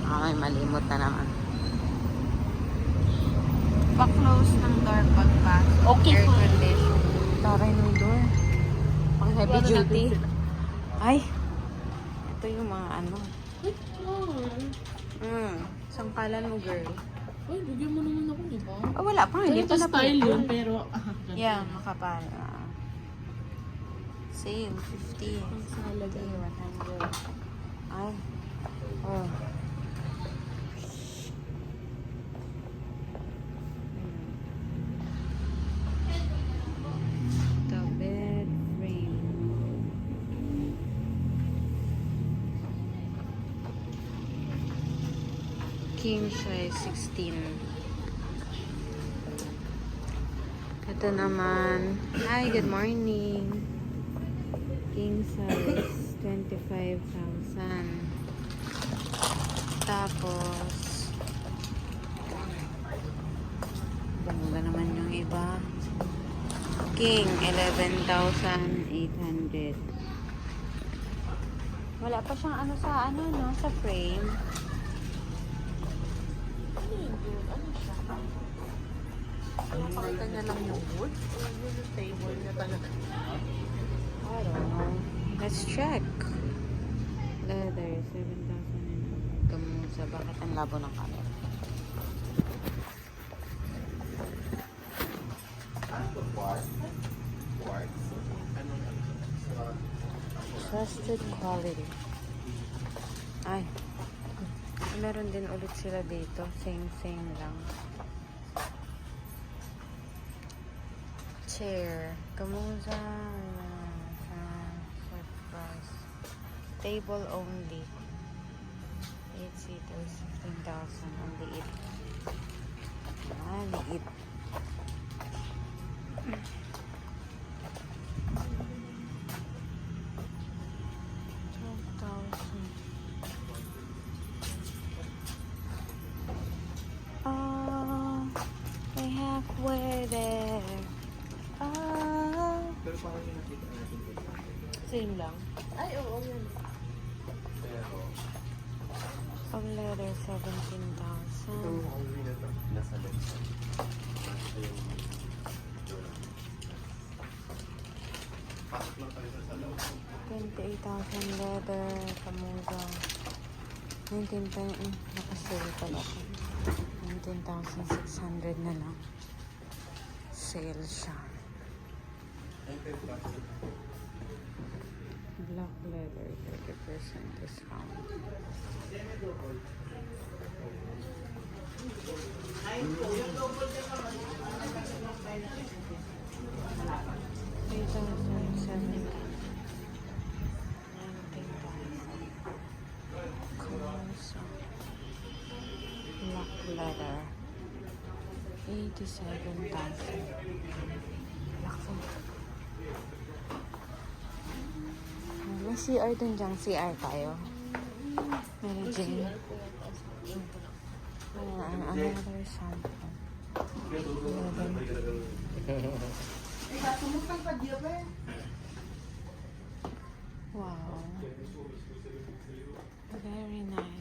Ay, malimot na naman. Pa-close ng door pagpasok. Okay Air po. condition. Taray ng door. Pang heavy Ano duty. natin sila? Ay, ito yung mga ano. Wait, Sangkalan mo, girl. Ay, bigyan mo naman ako, di ba? Oh, wala pa. Hindi Ganito pa style na-prepare. yun, pero... Yeah, makapal. Sale, 50. Ang salad. 100. Ay. Oh. The bed frame. King size 16. Ito naman. Hi, good morning. King size 25,000. Tapos bumaba naman yung iba. King 11,800. Wala pa siyang ano sa ano no, sa frame. Ano yun, dude? Ano siya? Napakita niya lang yung wood? Or yun yung table niya talaga? I don't know. Let's check. Leather 7,900. Kamusa, bakit ang labo ng camera? Trusted quality. Ay. Meron din ulit sila dito. Same lang. Chair. Kamusa. Surprise. Table only. 8 seaters. 15,000. Ang liit. Liit. Oh, we're halfway there. Oh. Pero parang yung nakita natin dito. Same lang. Ay, oo, yun. Pero, Pag leather, 17,000. itong hungry na to, nasa left side. Nasa yung door. Pasok lang tayo sa loob. 28,000 leather. Kamusa. 19,000. Nakasale pala ako. 19,600 na lang. Sale siya. Black leather, 30% discount. $3,700. Black leather. 87,000. Laki. May CR dun dyan. CR tayo. Meron dyan. Another sample. Wow. Very nice.